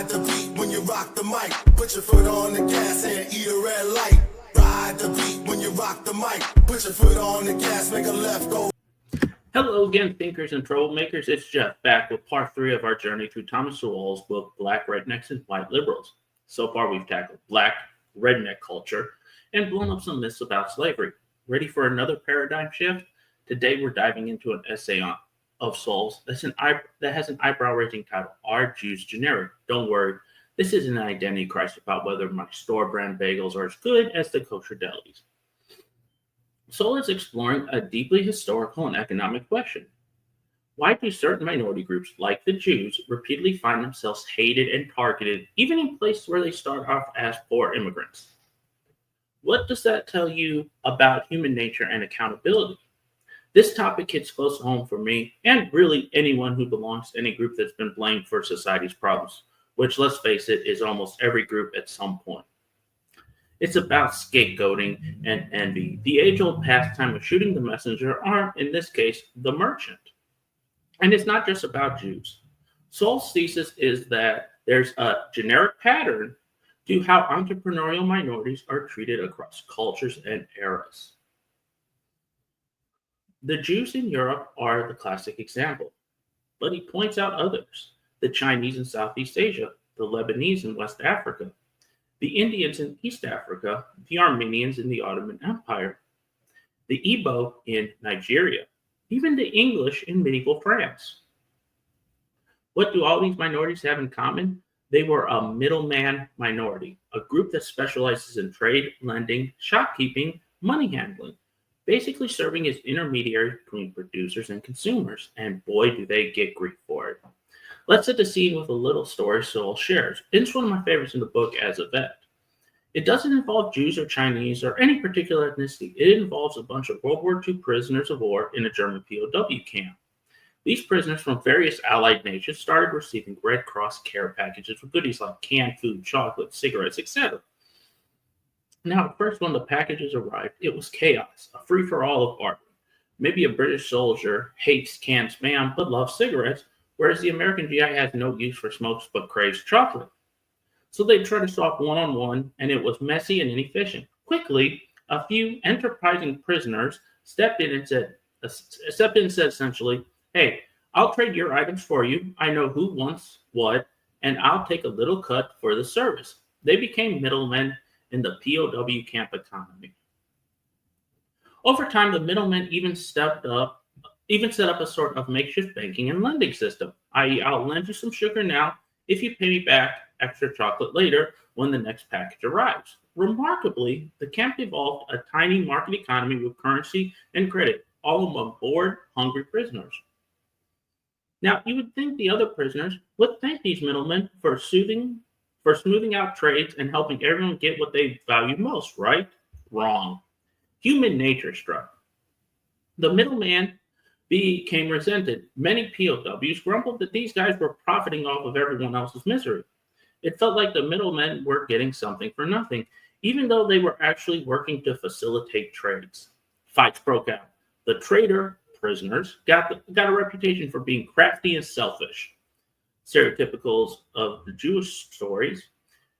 Ride the beat when you rock the mic. Put your foot on the gas and eat a red light. Ride the beat when you rock the mic. Put your foot on the gas, make a left go. Hello again, thinkers and troublemakers. It's Jeff back with part 3 of our journey through Thomas Sowell's book, Black Rednecks and White Liberals. So far, we've tackled black redneck culture and blown up some myths about slavery. Ready for another paradigm shift? Today, we're diving into an essay of Sowell's that has an eyebrow-raising title, Are Jews Generic? Don't worry, this isn't an identity crisis about whether my store-brand bagels are as good as the kosher delis. Sowell is exploring a deeply historical and economic question. Why do certain minority groups, like the Jews, repeatedly find themselves hated and targeted, even in places where they start off as poor immigrants? What does that tell you about human nature and accountability? This topic hits close home for me, and really anyone who belongs to any group that's been blamed for society's problems, which, let's face it, is almost every group at some point. It's about scapegoating and envy, the age-old pastime of shooting the messenger, or, in this case, the merchant. And it's not just about Jews. Sowell's thesis is that there's a generic pattern to how entrepreneurial minorities are treated across cultures and eras. The Jews in Europe are the classic example, but he points out others: the Chinese in Southeast Asia, the Lebanese in West Africa, the Indians in East Africa, the Armenians in the Ottoman Empire, the Igbo in Nigeria, even the English in medieval France. What do all these minorities have in common? They were a middleman minority, a group that specializes in trade, lending, shopkeeping, money handling, basically serving as intermediary between producers and consumers. And boy, do they get grief for it. Let's set the scene with a little story Sowell shares. It's one of my favorites in the book as a vet. It doesn't involve Jews or Chinese or any particular ethnicity. It involves a bunch of World War II prisoners of war in a German POW camp. These prisoners from various allied nations started receiving Red Cross care packages with goodies like canned food, chocolate, cigarettes, etc. Now, at first, when the packages arrived, it was chaos, a free-for-all of art. Maybe a British soldier hates canned spam but loves cigarettes, whereas the American GI has no use for smokes but craves chocolate. So they tried to swap one-on-one, and it was messy and inefficient. Quickly, a few enterprising prisoners stepped in and said essentially, hey, I'll trade your items for you. I know who wants what, and I'll take a little cut for the service. They became middlemen in the POW camp economy. Over time, the middlemen even set up a sort of makeshift banking and lending system, i.e., I'll lend you some sugar now if you pay me back extra chocolate later when the next package arrives. Remarkably, the camp evolved a tiny market economy with currency and credit, all among bored, hungry prisoners. Now, you would think the other prisoners would thank these middlemen for smoothing out trades and helping everyone get what they value most, right? Wrong. Human nature struck. The middleman became resented. Many POWs grumbled that these guys were profiting off of everyone else's misery. It felt like the middlemen were getting something for nothing, even though they were actually working to facilitate trades. Fights broke out. The trader prisoners got a reputation for being crafty and selfish, stereotypicals of the Jewish stories.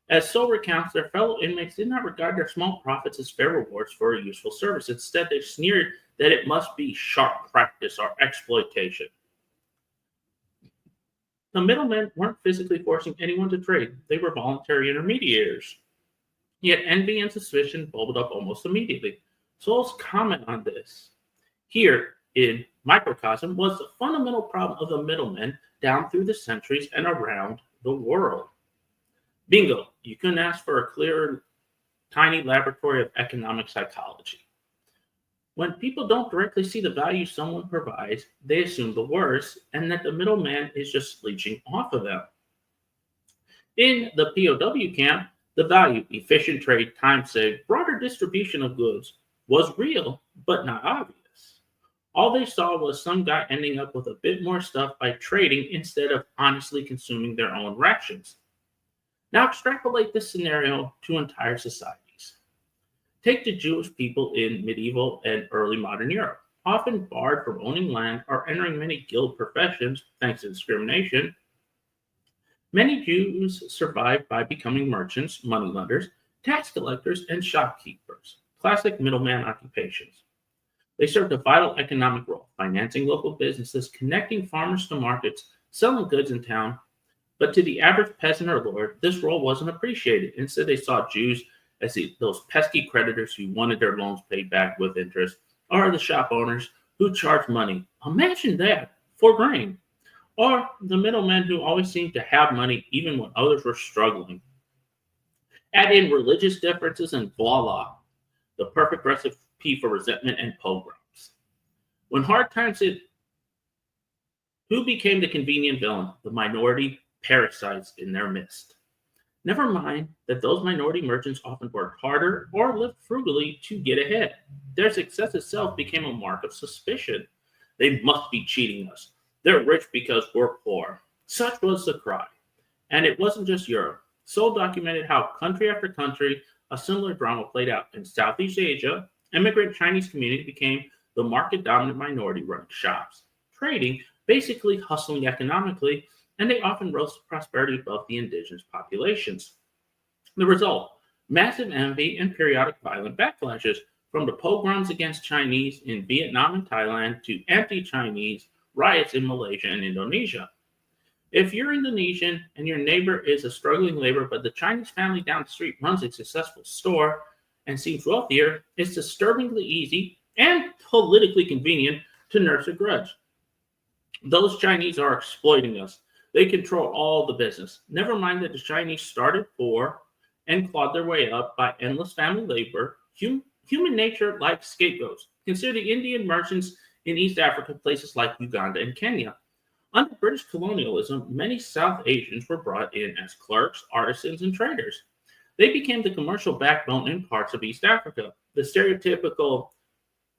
As Sowell recounts, their fellow inmates did not regard their small profits as fair rewards for a useful service. Instead, they sneered that it must be sharp practice or exploitation. The middlemen weren't physically forcing anyone to trade. They were voluntary intermediaries. Yet envy and suspicion bubbled up almost immediately. Sowell's comment on this here in Microcosm was the fundamental problem of the middlemen down through the centuries and around the world. Bingo, you couldn't ask for a clearer, tiny laboratory of economic psychology. When people don't directly see the value someone provides, they assume the worst and that the middleman is just leeching off of them. In the POW camp, the value, efficient trade, time saved, broader distribution of goods was real, but not obvious. All they saw was some guy ending up with a bit more stuff by trading instead of honestly consuming their own rations. Now extrapolate this scenario to entire societies. Take the Jewish people in medieval and early modern Europe. Often barred from owning land or entering many guild professions thanks to discrimination, Many Jews survived by becoming merchants, moneylenders, tax collectors, and shopkeepers, classic middleman occupations. They served a vital economic role, financing local businesses, connecting farmers to markets, selling goods in town. But to the average peasant or lord, this role wasn't appreciated. Instead, they saw Jews as those pesky creditors who wanted their loans paid back with interest, or the shop owners who charged money. Imagine that for grain. Or the middlemen who always seemed to have money even when others were struggling. Add in religious differences, and voila, the perfect recipe for resentment and pogroms. When hard times hit, who became the convenient villain? The minority parasites in their midst. Never mind that those minority merchants often worked harder or lived frugally to get ahead. Their success itself became a mark of suspicion. They must be cheating us. They're rich because we're poor. Such was the cry. And it wasn't just Europe. So documented how country after country a similar drama played out. In Southeast Asia, immigrant Chinese community became the market dominant minority running shops, trading, basically hustling economically, and they often rose to prosperity above the indigenous populations. The result, massive envy and periodic violent backlashes, from the pogroms against Chinese in Vietnam and Thailand to anti-Chinese riots in Malaysia and Indonesia. If you're Indonesian and your neighbor is a struggling laborer, but the Chinese family down the street runs a successful store and seems wealthier, it's disturbingly easy and politically convenient to nurse a grudge. Those Chinese are exploiting us. They control all the business. Never mind that the Chinese started poor and clawed their way up by endless family labor. Human nature like scapegoats. Consider the Indian merchants in East Africa, places like Uganda and Kenya. Under British colonialism, many South Asians were brought in as clerks, artisans, and traders. They became the commercial backbone in parts of East Africa. The stereotypical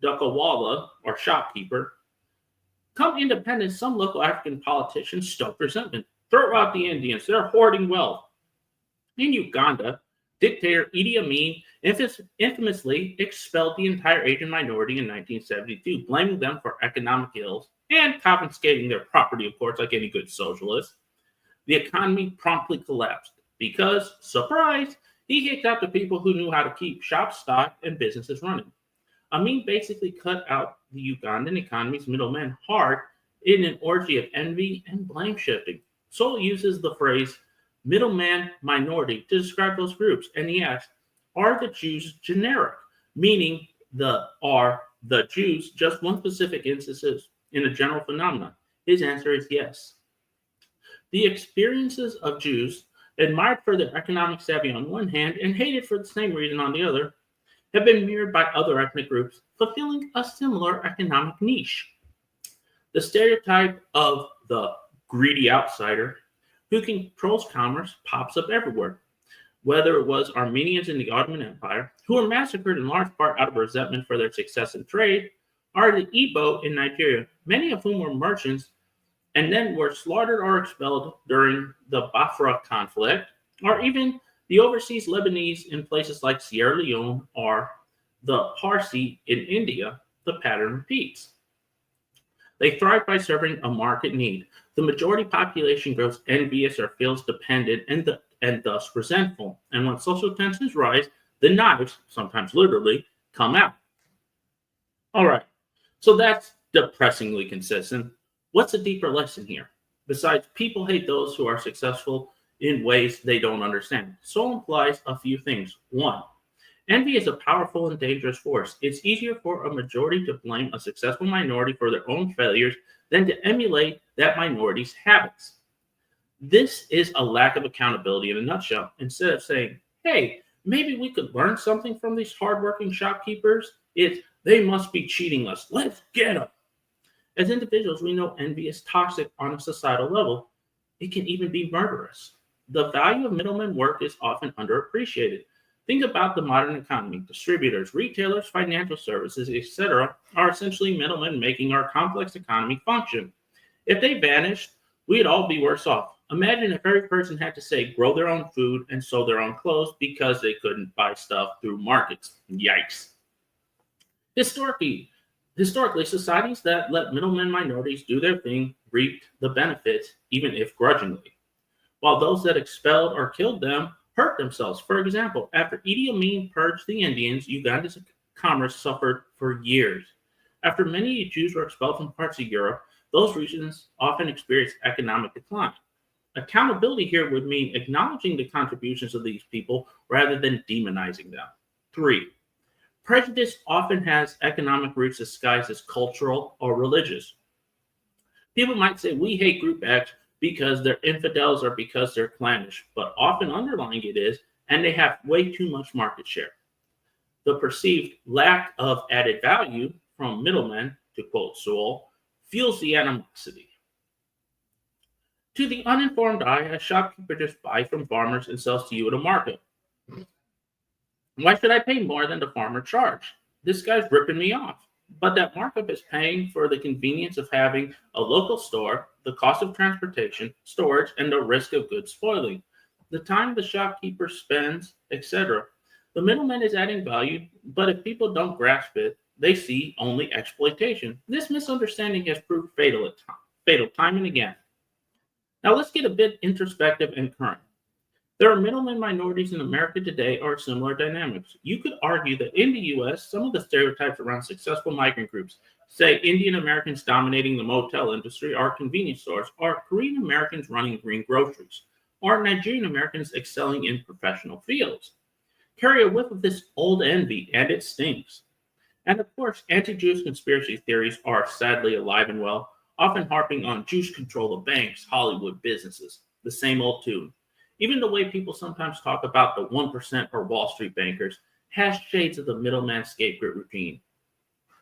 Dukawala, or shopkeeper. Come independence, some local African politicians stoked resentment. Throw out the Indians, they're hoarding wealth. In Uganda, dictator Idi Amin infamously expelled the entire Asian minority in 1972, blaming them for economic ills and confiscating their property, of course, like any good socialist. The economy promptly collapsed because, surprise, he kicked out the people who knew how to keep shops stocked and businesses running. Amin basically cut out the Ugandan economy's middlemen hard in an orgy of envy and blame shifting. Sol uses the phrase middleman minority to describe those groups, and he asks, are the Jews generic? Meaning are the Jews just one specific instance in a general phenomenon? His answer is yes. The experiences of Jews, admired for their economic savvy on one hand and hated for the same reason on the other, have been mirrored by other ethnic groups fulfilling a similar economic niche. The stereotype of the greedy outsider who controls commerce pops up everywhere. Whether it was Armenians in the Ottoman Empire, who were massacred in large part out of resentment for their success in trade, or the Igbo in Nigeria, many of whom were merchants and then were slaughtered or expelled during the Biafra conflict, or even the overseas Lebanese in places like Sierra Leone or the Parsi in India, the pattern repeats. They thrive by serving a market need. The majority population grows envious or feels dependent and thus resentful. And when social tensions rise, the knives, sometimes literally, come out. All right, so that's depressingly consistent. What's a deeper lesson here? Besides, people hate those who are successful in ways they don't understand. So implies a few things. One, envy is a powerful and dangerous force. It's easier for a majority to blame a successful minority for their own failures than to emulate that minority's habits. This is a lack of accountability in a nutshell. Instead of saying, hey, maybe we could learn something from these hardworking shopkeepers, it's they must be cheating us. Let's get them. As individuals, we know envy is toxic on a societal level. It can even be murderous. The value of middlemen work is often underappreciated. Think about the modern economy. Distributors, retailers, financial services, etc., are essentially middlemen making our complex economy function. If they vanished, we'd all be worse off. Imagine if every person had to, say, grow their own food and sew their own clothes because they couldn't buy stuff through markets. Yikes. Historically, societies that let middlemen minorities do their thing reaped the benefits, even if grudgingly. while those that expelled or killed them hurt themselves. For example, after Idi Amin purged the Indians, Uganda's commerce suffered for years. After many Jews were expelled from parts of Europe, those regions often experienced economic decline. Accountability here would mean acknowledging the contributions of these people rather than demonizing them. Three, prejudice often has economic roots disguised as cultural or religious. People might say we hate Group X because they're infidels or because they're clannish, but often underlying it is, and they have way too much market share. The perceived lack of added value from middlemen, to quote Sewell, fuels the animosity. To the uninformed eye, a shopkeeper just buys from farmers and sells to you at a market. Why should I pay more than the farmer charged? This guy's ripping me off. But that markup is paying for the convenience of having a local store, the cost of transportation, storage, and the risk of goods spoiling. The time the shopkeeper spends, etc. The middleman is adding value, but if people don't grasp it, they see only exploitation. This misunderstanding has proved fatal time and again. Now let's get a bit introspective and current. There are middlemen minorities in America today or similar dynamics. You could argue that in the US, some of the stereotypes around successful migrant groups, say Indian Americans dominating the motel industry or convenience stores, or Korean Americans running green groceries, or Nigerian Americans excelling in professional fields, carry a whiff of this old envy, and it stings. And of course, anti-Jewish conspiracy theories are sadly alive and well, often harping on Jews control the banks, Hollywood, businesses, the same old tune. Even the way people sometimes talk about the 1% or Wall Street bankers has shades of the middleman scapegoat routine.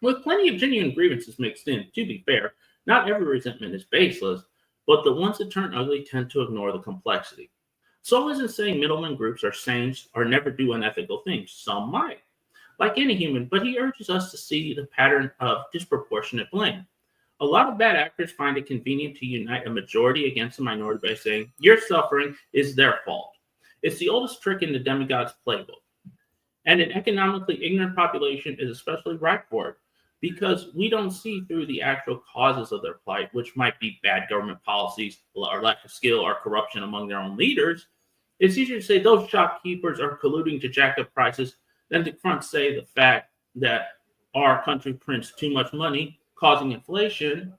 With plenty of genuine grievances mixed in, to be fair, not every resentment is baseless, but the ones that turn ugly tend to ignore the complexity. Soul isn't saying middleman groups are saints or never do unethical things. Some might, like any human, but he urges us to see the pattern of disproportionate blame. A lot of bad actors find it convenient to unite a majority against a minority by saying, your suffering is their fault. It's the oldest trick in the demigod's playbook. And an economically ignorant population is especially ripe for it because we don't see through the actual causes of their plight, which might be bad government policies or lack of skill or corruption among their own leaders. It's easier to say those shopkeepers are colluding to jack up prices than to front say the fact that our country prints too much money, causing inflation,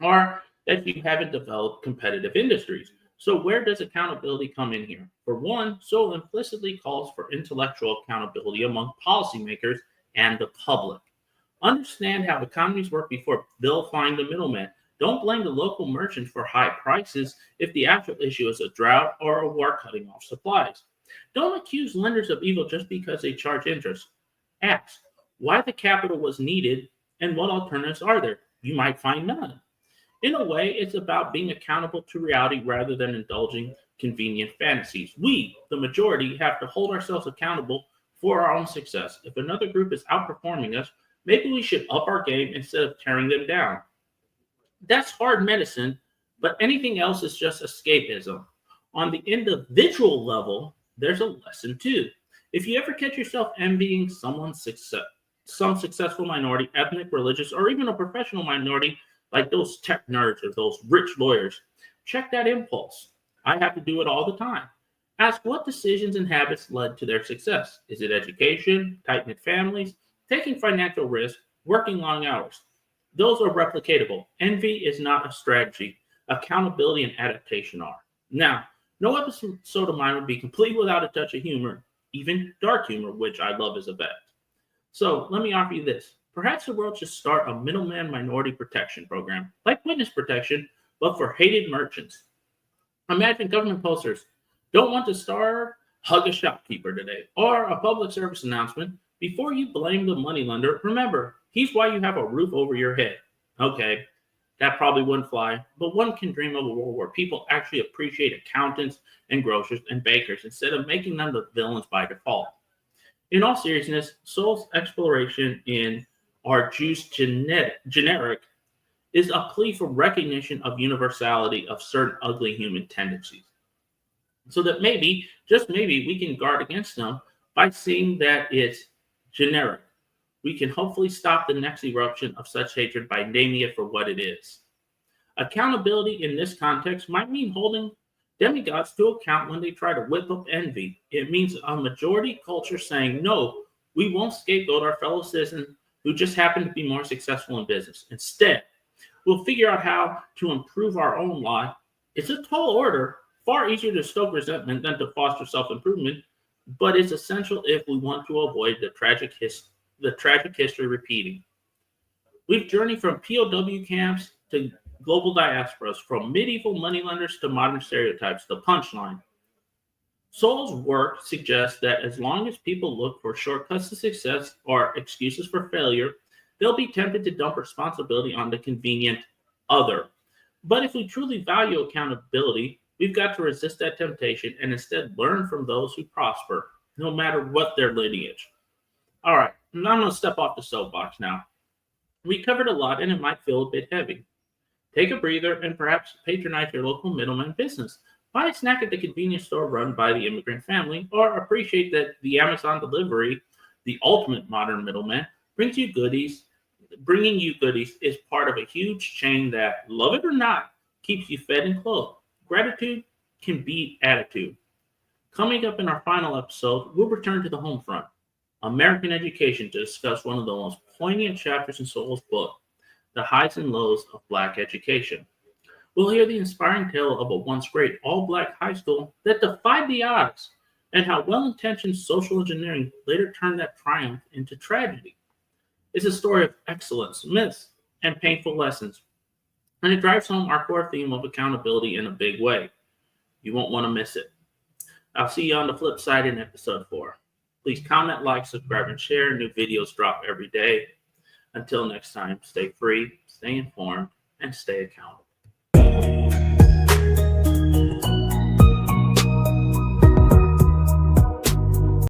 or that you haven't developed competitive industries. So where does accountability come in here? For one, Sowell implicitly calls for intellectual accountability among policymakers and the public. Understand how economies work before vilifying the middleman. Don't blame the local merchant for high prices if the actual issue is a drought or a war cutting off supplies. Don't accuse lenders of evil just because they charge interest. Ask why the capital was needed and what alternatives are there? You might find none. In a way, it's about being accountable to reality rather than indulging convenient fantasies. We, the majority, have to hold ourselves accountable for our own success. If another group is outperforming us, maybe we should up our game instead of tearing them down. That's hard medicine, but anything else is just escapism. On the individual level, there's a lesson too. If you ever catch yourself envying someone's success, some successful minority, ethnic, religious, or even a professional minority, like those tech nerds or those rich lawyers, check that impulse. I have to do it all the time. Ask what decisions and habits led to their success. Is it education, tight-knit families, taking financial risk, working long hours? Those are replicatable. Envy is not a strategy. Accountability and adaptation are. Now, no episode of mine would be complete without a touch of humor, even dark humor, which I love as a vet. So let me offer you this. Perhaps the world should start a middleman minority protection program, like witness protection, but for hated merchants. Imagine government posters, don't want to starve, hug a shopkeeper today, or a public service announcement, before you blame the moneylender, remember, he's why you have a roof over your head. Okay, that probably wouldn't fly, but one can dream of a world where people actually appreciate accountants and grocers and bakers instead of making them the villains by default. In all seriousness, Sowell's exploration in Are Jews Generic is a plea for recognition of universality of certain ugly human tendencies. So that maybe, just maybe, we can guard against them by seeing that it's generic. We can hopefully stop the next eruption of such hatred by naming it for what it is. Accountability in this context might mean holding demigods to account when they try to whip up envy. It means a majority culture saying, no, we won't scapegoat our fellow citizens who just happen to be more successful in business. Instead, we'll figure out how to improve our own lot. It's a tall order, far easier to stoke resentment than to foster self-improvement, but it's essential if we want to avoid the tragic history repeating. We've journeyed from POW camps to global diasporas, from medieval moneylenders to modern stereotypes. The punchline. Sowell's work suggests that as long as people look for shortcuts to success or excuses for failure, they'll be tempted to dump responsibility on the convenient other. But if we truly value accountability, we've got to resist that temptation and instead learn from those who prosper, no matter what their lineage. All right, I'm going to step off the soapbox now. We covered a lot and it might feel a bit heavy. Take a breather and perhaps patronize your local middleman business. Buy a snack at the convenience store run by the immigrant family, or appreciate that the Amazon delivery, the ultimate modern middleman, brings you goodies. Bringing you goodies is part of a huge chain that, love it or not, keeps you fed and clothed. Gratitude can beat attitude. Coming up in our final episode, we'll return to the home front, American education, to discuss one of the most poignant chapters in Sowell's book, The Highs and Lows of Black Education. We'll hear the inspiring tale of a once great all-black high school that defied the odds, and how well-intentioned social engineering later turned that triumph into tragedy. It's a story of excellence, myths, and painful lessons, and it drives home our core theme of accountability in a big way. You won't want to miss it. I'll see you on the flip side in episode 4. Please comment, like, subscribe, and share. New videos drop every day. Until next time, stay free, stay informed, and stay accountable.